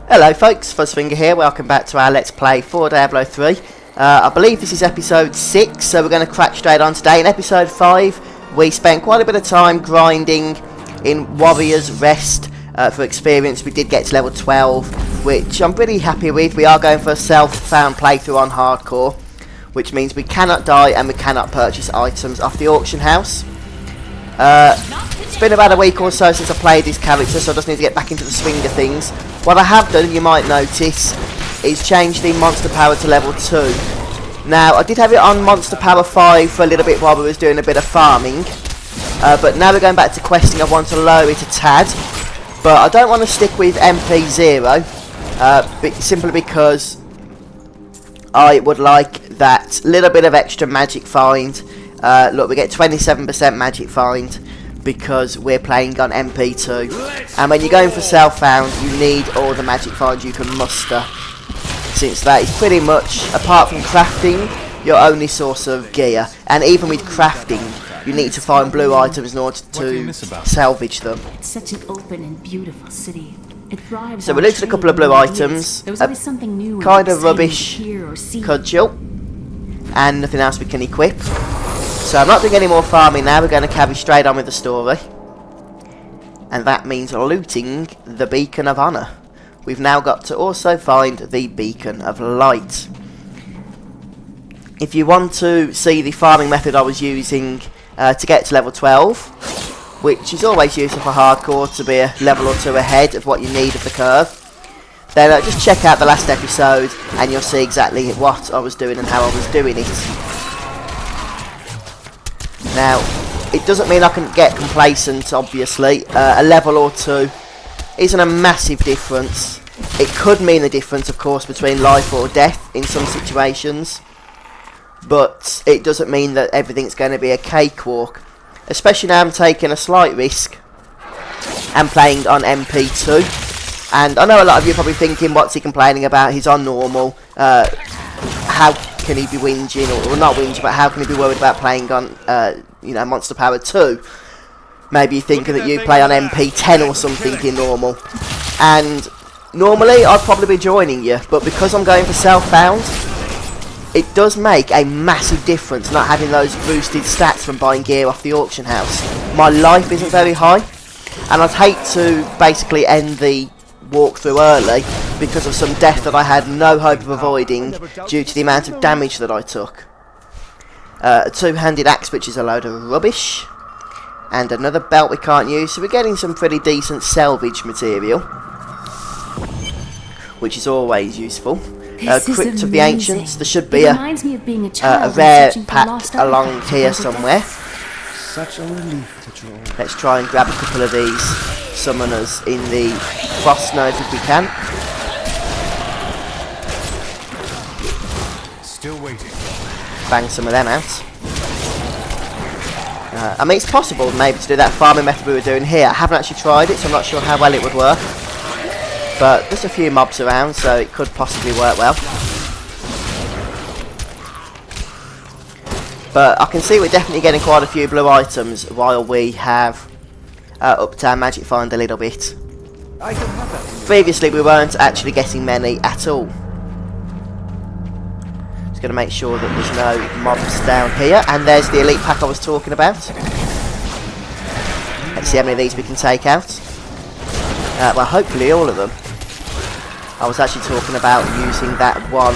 Hello folks, Fuzzfinger here, welcome back to our Let's Play for Diablo 3. I believe this is episode 6, so we're going to crack straight on today. In episode 5, we spent quite a bit of time grinding in Warrior's Rest for experience. We did get to level 12, which I'm pretty happy with. We are going for a self-found playthrough on hardcore, which means we cannot die and we cannot purchase items off the auction house. It's been about a week or so since I played this character, so I just need to get back into the swing of things. What I have done, you might notice, is change the monster power to level 2. Now, I did have it on monster power 5 for a little bit while we was doing a bit of farming, but now we're going back to questing. I want to lower it a tad, but I don't want to stick with MP 0, simply because I would like that little bit of extra magic find. Look, we get 27% magic find because we're playing on MP2, and when you're going for self-found you need all the magic find you can muster, since that is pretty much, apart from crafting, your only source of gear. And even with crafting you need to find blue items in order to salvage them. It's such an open and beautiful city. It thrives. So we looted a couple of blue items, a kind of rubbish cudgel, and nothing else we can equip. So I'm not doing any more farming now, we're going to carry straight on with the story. And that means looting the Beacon of Honour. We've now got to also find the Beacon of Light. If you want to see the farming method I was using to get to level 12, which is always useful for hardcore to be a level or two ahead of what you need of the curve, then just check out the last episode and you'll see exactly what I was doing and how I was doing it. Now, it doesn't mean I can get complacent, obviously. A level or two isn't a massive difference. It could mean a difference, of course, between life or death in some situations, but it doesn't mean that everything's going to be a cakewalk, especially now I'm taking a slight risk and playing on MP2. And I know a lot of you are probably thinking, what's he complaining about? He's on normal. How can he be whinging, or not whinging, but how can he be worried about playing on, you know, Monster Power 2? Maybe you're thinking that you play on MP10 or something in normal. And normally I'd probably be joining you, but because I'm going for self-found, it does make a massive difference not having those boosted stats from buying gear off the auction house. My life isn't very high, and I'd hate to basically end the walkthrough early because of some death that I had no hope of avoiding due to the amount of damage that I took. A two-handed axe, which is a load of rubbish, and another belt we can't use, so we're getting some pretty decent salvage material, which is always useful. Crypt of the Ancients, there should be a rare pack along here somewhere. Such a relief to draw. Let's try and grab a couple of these summoners in the frost node if we can. Still waiting. Bang some of them out. I mean, it's possible maybe to do that farming method we were doing here. I haven't actually tried it, so I'm not sure how well it would work. But there's a few mobs around, so it could possibly work well. But I can see we're definitely getting quite a few blue items while we have upped our magic find a little bit. Previously we weren't actually getting many at all. Just going to make sure that there's no mobs down here. And there's the elite pack I was talking about. Let's see how many of these we can take out. Well, hopefully all of them. I was actually talking about using that one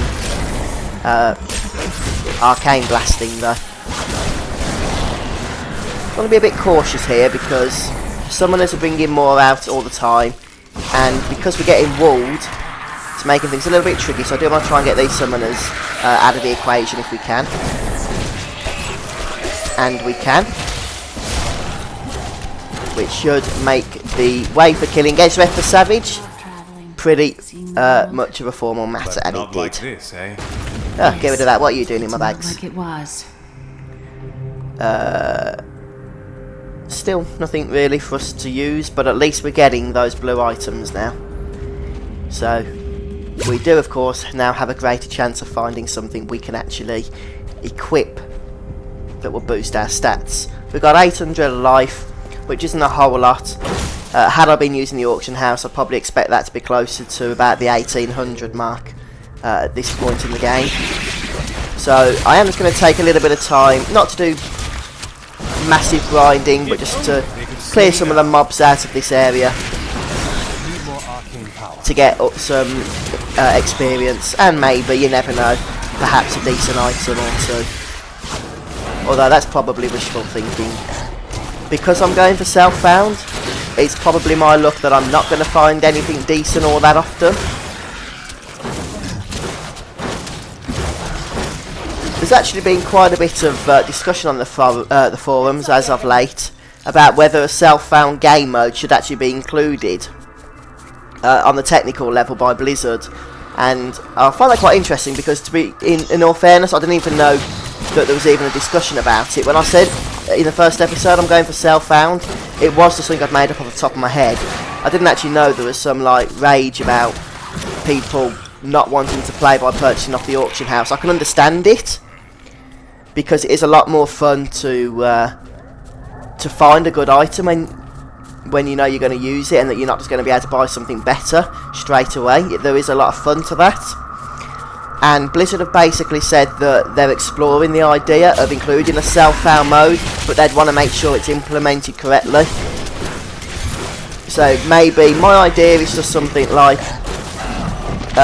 arcane blasting though. I'm going to be a bit cautious here because summoners are bringing more out all the time, and because we're getting walled, it's making things a little bit tricky, so I do want to try and get these summoners out of the equation if we can. And we can. Which should make the way for killing Ezreth the Savage pretty much of a formal matter, and it did. Like this, eh? Oh, get rid of that. What are you doing in my bags? Like it was. Still nothing really for us to use, but at least we're getting those blue items now. So we do, of course, now have a greater chance of finding something we can actually equip that will boost our stats. We've got 800 life, which isn't a whole lot, Had I been using the auction house, I'd probably expect that to be closer to about the 1800 mark at this point in the game. So I am just going to take a little bit of time, not to do massive grinding, but just to clear some of the mobs out of this area to get up some experience, and maybe, you never know, perhaps a decent item or two. Although that's probably wishful thinking. Because I'm going for self-found, it's probably my luck that I'm not going to find anything decent all that often. There's actually been quite a bit of discussion on the forums as of late about whether a self-found game mode should actually be included on the technical level by Blizzard, and I find that quite interesting because, to be in all fairness, I didn't even know that there was even a discussion about it. When I said in the first episode I'm going for self-found, it was just something I'd made up off the top of my head. I didn't actually know there was some like rage about people not wanting to play by purchasing off the auction house. I can understand it, because it is a lot more fun to find a good item when you know you're going to use it, and that you're not just going to be able to buy something better straight away. There is a lot of fun to that. And Blizzard have basically said that they're exploring the idea of including a self-found mode, but they'd want to make sure it's implemented correctly. So maybe my idea is just something like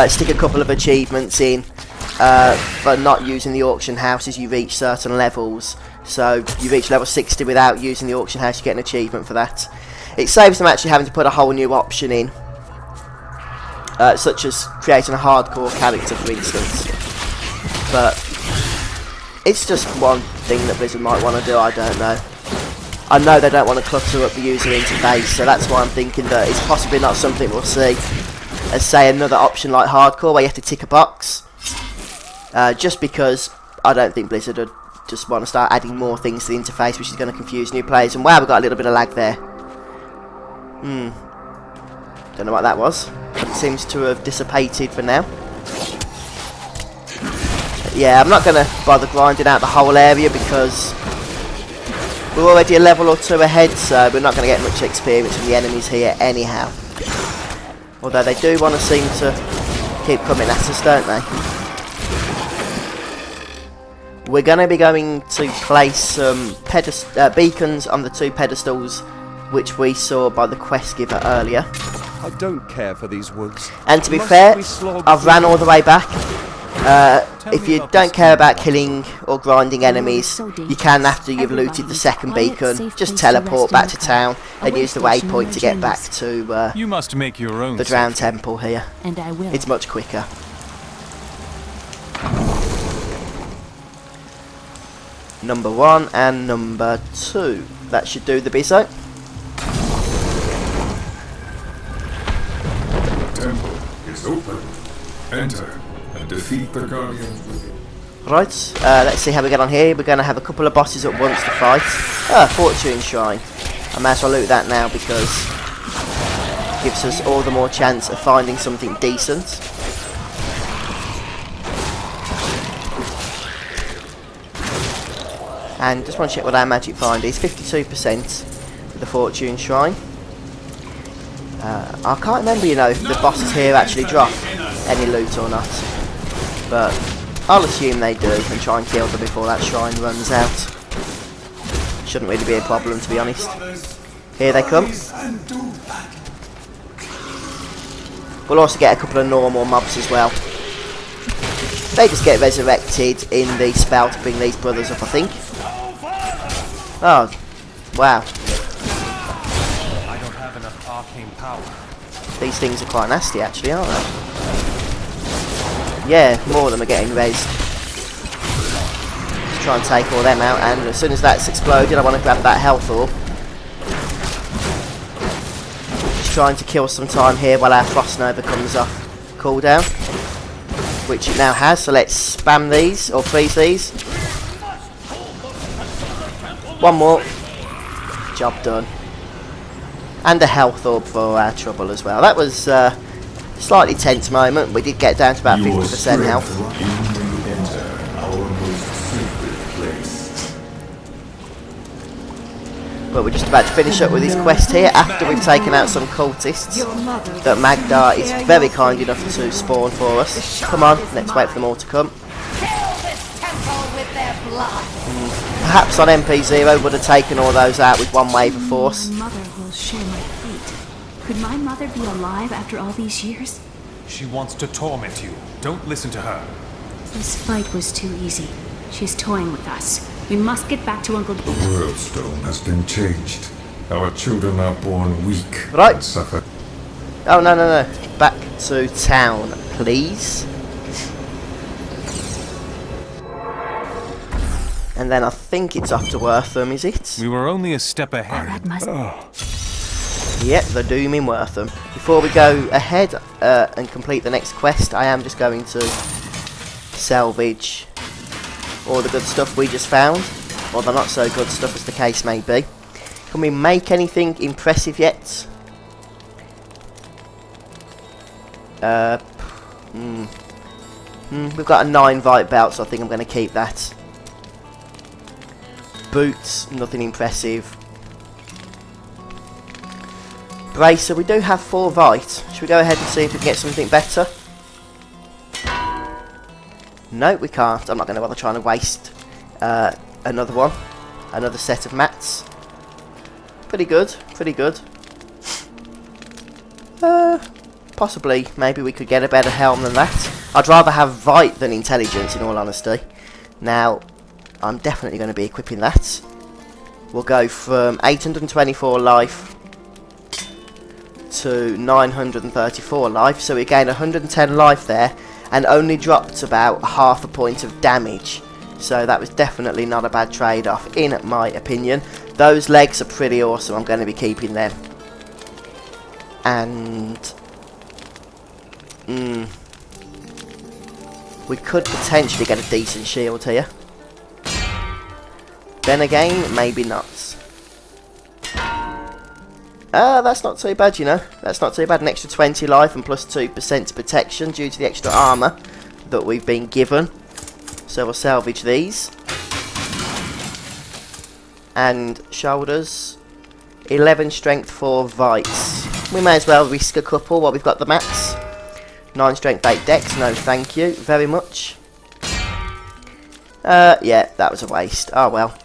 stick a couple of achievements in for not using the auction house as you reach certain levels. So you reach level 60 without using the auction house, you get an achievement for that. It saves them actually having to put a whole new option in. Such as creating a hardcore character, for instance. But it's just one thing that Blizzard might want to do, I don't know. I know they don't want to clutter up the user interface, so that's why I'm thinking that it's possibly not something we'll see as, say, another option like hardcore where you have to tick a box. Just because I don't think Blizzard would just want to start adding more things to the interface, which is going to confuse new players. And wow, we've got a little bit of lag there. Don't know what that was. It seems to have dissipated for now. Yeah, I'm not going to bother grinding out the whole area because we're already a level or two ahead, so we're not going to get much experience from the enemies here anyhow. Although they do want to seem to keep coming at us, don't they? We're going to be going to place some beacons on the two pedestals which we saw by the quest giver earlier. I don't care for these woods. And to be fair, I've ran all the way back. If you don't care about killing or grinding enemies, you can, after you've looted the second beacon, just teleport back to town and use the waypoint to get back to you must make your own the Drowned Temple here. And I will. It's much quicker. Number 1 and number 2. That should do the bizzo. Temple is open. Enter and defeat the guardian within. Right, let's see how we get on here. We're going to have a couple of bosses at once to fight. Fortune Shrine. I might as well loot that now because it gives us all the more chance of finding something decent. And just want to check what our magic find is. 52% with the Fortune Shrine. I can't remember, you know, if the bosses here actually drop any loot or not. But I'll assume they do and try and kill them before that shrine runs out. Shouldn't really be a problem, to be honest. Here they come. We'll also get a couple of normal mobs as well. They just get resurrected in the spell to bring these brothers up, I think. Oh, wow. I don't have enough arcane power. These things are quite nasty, actually, aren't they? Yeah, more of them are getting raised. Let's try and take all them out, and as soon as that's exploded, I want to grab that health orb. Just trying to kill some time here while our Frost Nova comes off cooldown, which it now has, so let's spam these, or freeze these. One more. Job done. And a health orb for our trouble as well. That was a slightly tense moment. We did get down to about 50% health. But we're just about to finish up with this quest here after we've taken out some cultists that Magdar is very kind enough to spawn for us. Come on, let's wait for them all to come. Perhaps on MP0 would have taken all those out with one wave of force. My mother will share my fate. Could my mother be alive after all these years? She wants to torment you. Don't listen to her. This fight was too easy. She's toying with us. We must get back to Uncle... The world stone has been changed. Our children are born weak Right. and suffer. Oh, no. Back to town, please. And then I think it's off to Wortham, is it? We were only a step ahead. That must... Yep, the doom in Wortham. Before we go ahead and complete the next quest, I am just going to salvage all the good stuff we just found, or the not so good stuff as the case may be. Can we make anything impressive yet? We've got a 9 Vite belt, so I think I'm going to keep that. Boots, nothing impressive. Bracer, we do have 4 Vite. Should we go ahead and see if we can get something better? No, we can't. I'm not going to bother trying to waste another one. Another set of mats. Pretty good. Possibly, maybe we could get a better helm than that. I'd rather have Vite than Intelligence, in all honesty. Now, I'm definitely going to be equipping that. We'll go from 824 life to 934 life, so we gain 110 life there, and only dropped about half a point of damage. So that was definitely not a bad trade-off, in my opinion. Those legs are pretty awesome. I'm going to be keeping them. And we could potentially get a decent shield here. Then again, maybe not. That's not too bad, you know. That's not too bad. An extra 20 life and plus 2% protection due to the extra armour that we've been given. So we'll salvage these. And shoulders. 11 strength, 4 Vites. We may as well risk a couple while we've got the mats. 9 strength, 8 dex. No, thank you very much. Yeah, that was a waste. Oh well.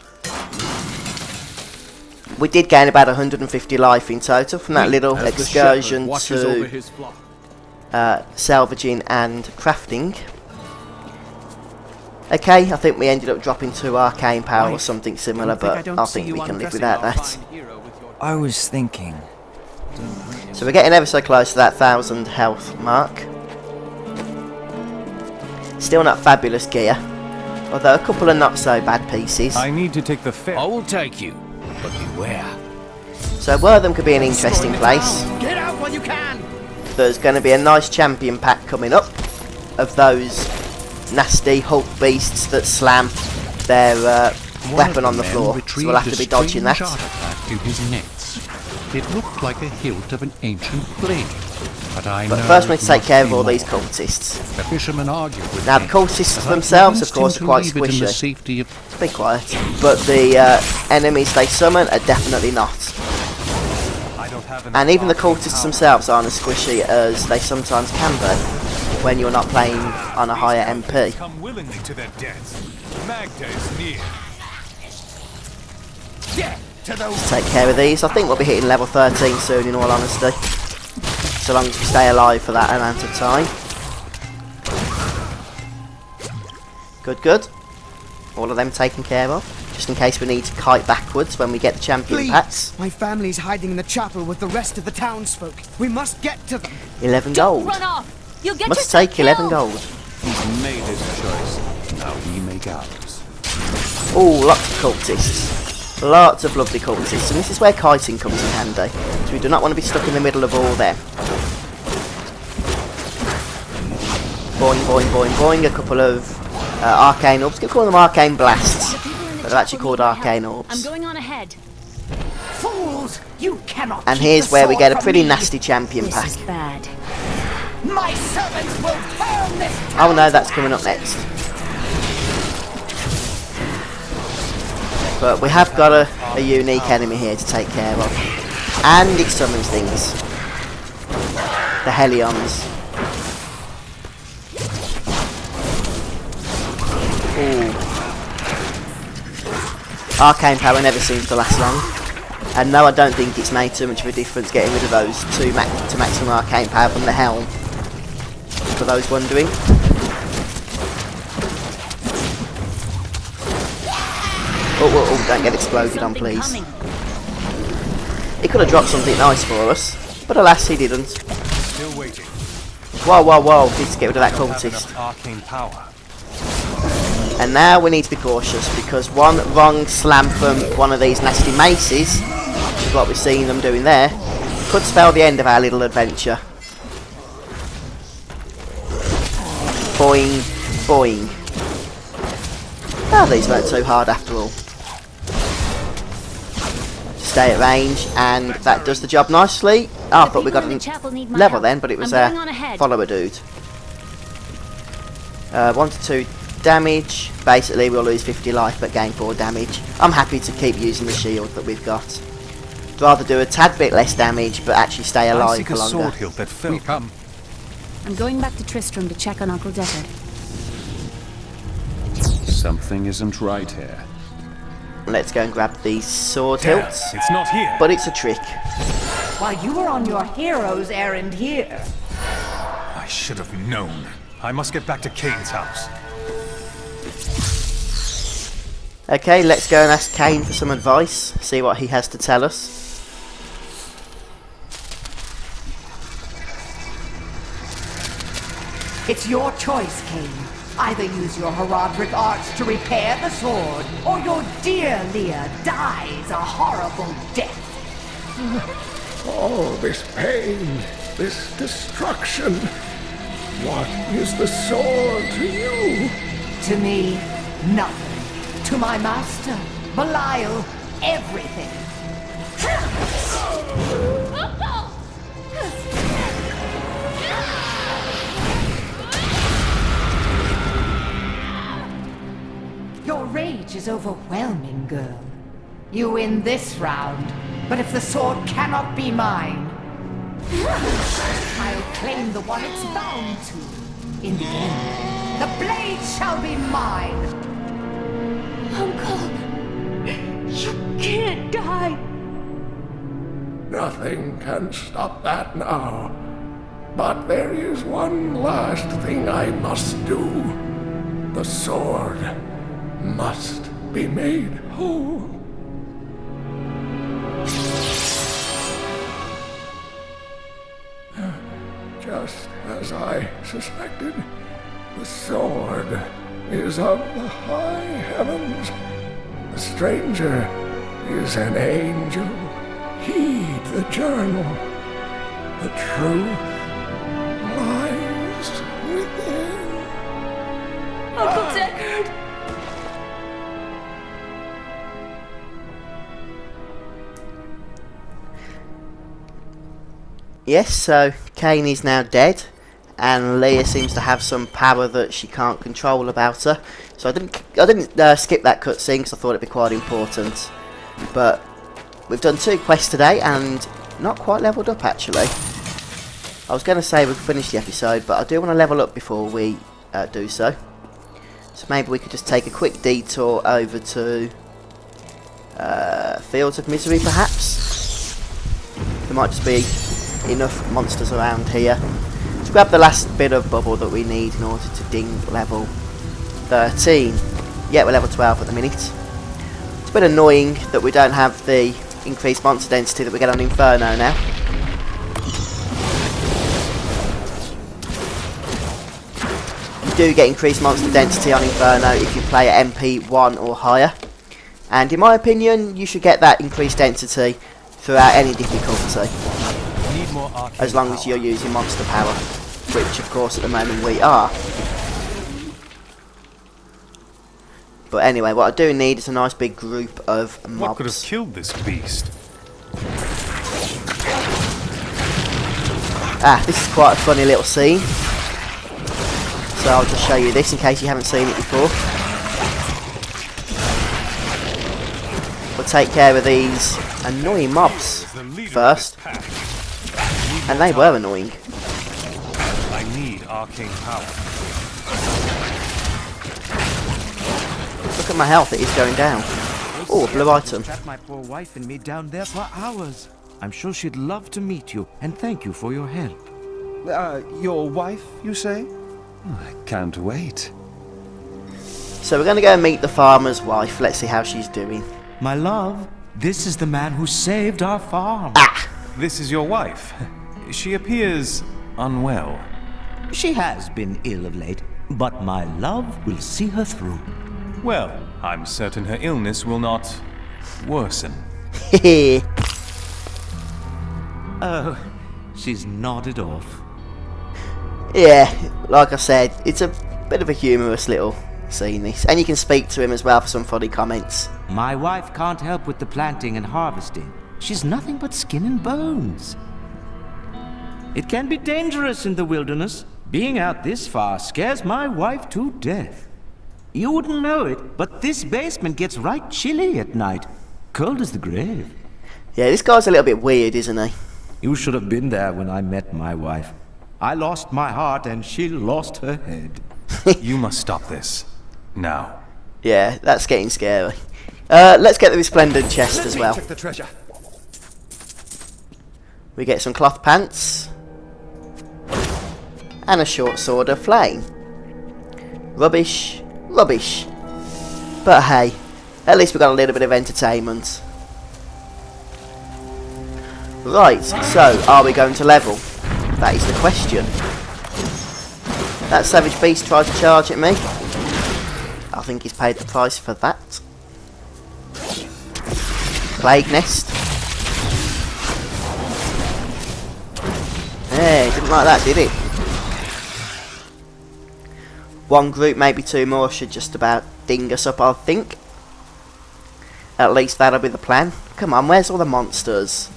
We did gain about 150 life in total from that little excursion to salvaging and crafting. Okay, I think we ended up dropping to arcane power or something similar, but I think we can live without that. I was thinking. So we're getting ever so close to that 1000 health mark. Still not fabulous gear, although a couple of not so bad pieces. I need to take the fit. I will take you, but beware. So Wortham could be an interesting place. Get out while you can. There's going to be a nice champion pack coming up of those nasty Hulk beasts that slam their weapon on the floor. So we'll have to be dodging that. In his nets. It looked like a hilt of an ancient blade. But first we need to take care of all these cultists. The fisherman argued with Now the cultists themselves, of course, are quite squishy. Be quiet. But the enemies they summon are definitely not. And even the cultists themselves aren't as squishy as they sometimes can be when you're not playing on a higher MP. Come willingly to their deaths. Magda is near. Let's take care of these. I think we'll be hitting level 13 soon, in all honesty. So long as we stay alive for that amount of time. Good. All of them taken care of. Just in case we need to kite backwards when we get the champion packs. My family's hiding in the chapel with the rest of the townsfolk. We must get to them. 11 gold. Run off. You'll get Must take 11 gold. He's made his choice. Now we make ours. Oh, lots of cultists. Lots of lovely cultists. And this is where kiting comes in handy. So we do not want to be stuck in the middle of all them. Boing. A couple of arcane orbs. Can we call them arcane blasts? But they're actually called arcane orbs. I'm going on ahead. Fools! You cannot. And here's where we get a pretty nasty champion pack. This is bad. My servants will turn this. Oh no, that's coming up next. But we have got to a unique enemy here to take care of. And it summons things. The Helions. Ooh. Arcane power never seems to last long. And no, I don't think it's made too much of a difference getting rid of those to maximum arcane power from the helm. For those wondering. Oh, don't get exploded on, please. He could have dropped something nice for us, but alas, he didn't. Still waiting. Whoa, need to get rid of that cultist. Arcane power. And now we need to be cautious, because one wrong slam from one of these nasty maces, which is what we're seeing them doing there, could spell the end of our little adventure. Boing, boing. Oh, these weren't too hard after all. Stay at range, and that does the job nicely. Oh, I thought we got a level then, but it was a follower dude. 1 to 2 damage. Basically, we'll lose 50 life but gain 4 damage. I'm happy to keep using the shield that we've got. I'd rather do a tad bit less damage, but actually stay alive for longer. Sword hilt that fell. Come. I'm going back to Tristram to check on Uncle Deckard. Something isn't right here. Let's go and grab these sword hilts. It's not here. But it's a trick. While you were on your hero's errand here. I should have known. I must get back to Kane's house. Okay, let's go and ask Kane for some advice. See what he has to tell us. It's your choice, Kane. Either use your heraldric arts to repair the sword, or your dear Leah dies a horrible death. All this pain, this destruction. What is the sword to you? To me, nothing. To my master, Belial, everything. Your rage is overwhelming, girl. You win this round, but if the sword cannot be mine, I'll claim the one it's bound to. In the end, the blade shall be mine. Uncle, you can't die. Nothing can stop that now. But there is one last thing I must do. The sword must be made whole. Just as I suspected, the sword is of the high heavens. The stranger is an angel. Heed the journal. The truth lies within. Uncle Deckard! Yes, so Kane is now dead, and Leah seems to have some power that she can't control about her. So I didn't skip that cutscene because I thought it'd be quite important. But we've done 2 quests today and not quite leveled up actually. I was going to say we'd finish the episode, but I do want to level up before we do so. So maybe we could just take a quick detour over to Fields of Misery perhaps. There might just be enough monsters around here to grab the last bit of bubble that we need in order to ding level 13. Yeah, we're level 12 at the minute. It's a bit annoying that we don't have the increased monster density that we get on Inferno now. You do get increased monster density on Inferno if you play at MP 1 or higher, and in my opinion you should get that increased density throughout any difficulty, as long as you're using monster power, which of course at the moment we are. But anyway, what I do need is a nice big group of mobs. What could have killed this beast? This is quite a funny little scene, so I'll just show you this in case you haven't seen it before. we'll take care of these annoying mobs first. And they were annoying. I need arcane power. Look at my health, it is going down. Oh, a blue item. Trapped my poor wife and me down there for hours. I'm sure she'd love to meet you, and thank you for your help. Your wife, you say? I can't wait. So we're going to go and meet the farmer's wife. Let's see how she's doing. My love, this is the man who saved our farm. Ah! This is your wife. She appears unwell. She has been ill of late, but my love will see her through. Well, I'm certain her illness will not worsen. Hehe. Oh, she's nodded off. Yeah, like I said, it's a bit of a humorous little scene this. And you can speak to him as well for some funny comments. My wife can't help with the planting and harvesting. She's nothing but skin and bones. It can be dangerous in the wilderness. Being out this far scares my wife to death. You wouldn't know it, but this basement gets right chilly at night. Cold as the grave. Yeah, this guy's a little bit weird, isn't he? You should have been there when I met my wife. I lost my heart and she lost her head. You must stop this. Now. Yeah, that's getting scary. Let's get the resplendent chest as well. Check the treasure. We get some cloth pants. And a short sword of flame. Rubbish. Rubbish. But hey, at least we got a little bit of entertainment. Right, so are we going to level? That is the question. That savage beast tried to charge at me. I think he's paid the price for that. Plague nest. Hey, didn't like that, did it? One group, maybe two more, should just about ding us up, I think. At least that'll be the plan. Come on, where's all the monsters?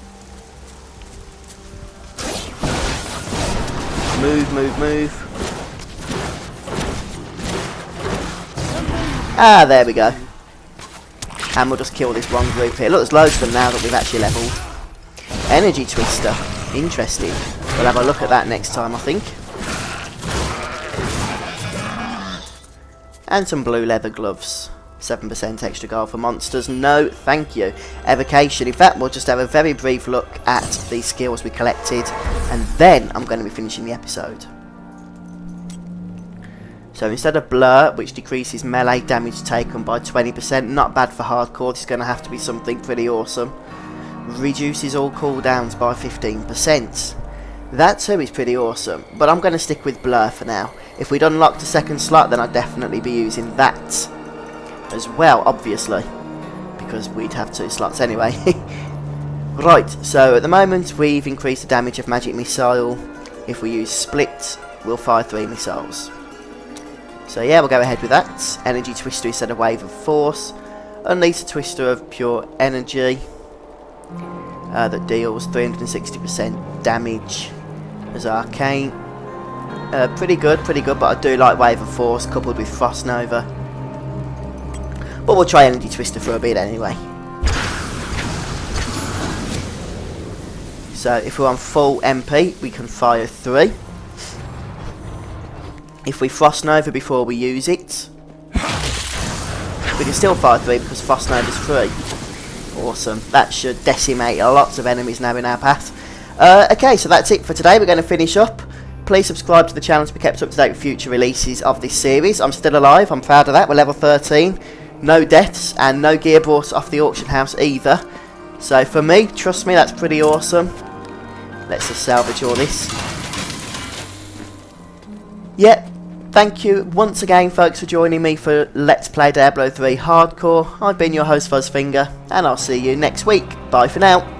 Move, move, move. Ah, there we go. And we'll just kill this one group here. Look, there's loads of them now that we've actually leveled. Energy Twister. Interesting. We'll have a look at that next time, I think. And some blue leather gloves. 7% extra gold for monsters. No, thank you. Evocation. In fact, we'll just have a very brief look at the skills we collected. And then I'm going to be finishing the episode. So instead of Blur, which decreases melee damage taken by 20%, not bad for hardcore, this is going to have to be something pretty awesome. Reduces all cooldowns by 15%. That too is pretty awesome, but I'm going to stick with Blur for now. If we'd unlocked a second slot, then I'd definitely be using that as well, obviously, because we'd have 2 slots anyway. Right, so at the moment we've increased the damage of Magic Missile. If we use Split, we'll fire 3 missiles. So yeah, we'll go ahead with that. Energy Twister instead of Wave of Force. Unleash a Twister of Pure Energy that deals 360% damage as Arcane. Pretty good, but I do like Wave of Force coupled with Frost Nova. But we'll try Energy Twister for a bit anyway. So if we're on full MP, we can fire 3. If we Frost Nova before we use it, we can still fire 3 because Frost Nova's free. Awesome. That should decimate lots of enemies now in our path. Okay, so that's it for today. We're going to finish up. Please subscribe to the channel to be kept up to date with future releases of this series. I'm still alive. I'm proud of that. We're level 13. No deaths and no gear brought off the auction house either. So for me, trust me, that's pretty awesome. Let's just salvage all this. Yep. Thank you once again, folks, for joining me for Let's Play Diablo 3 Hardcore. I've been your host, Fuzzfinger, and I'll see you next week. Bye for now.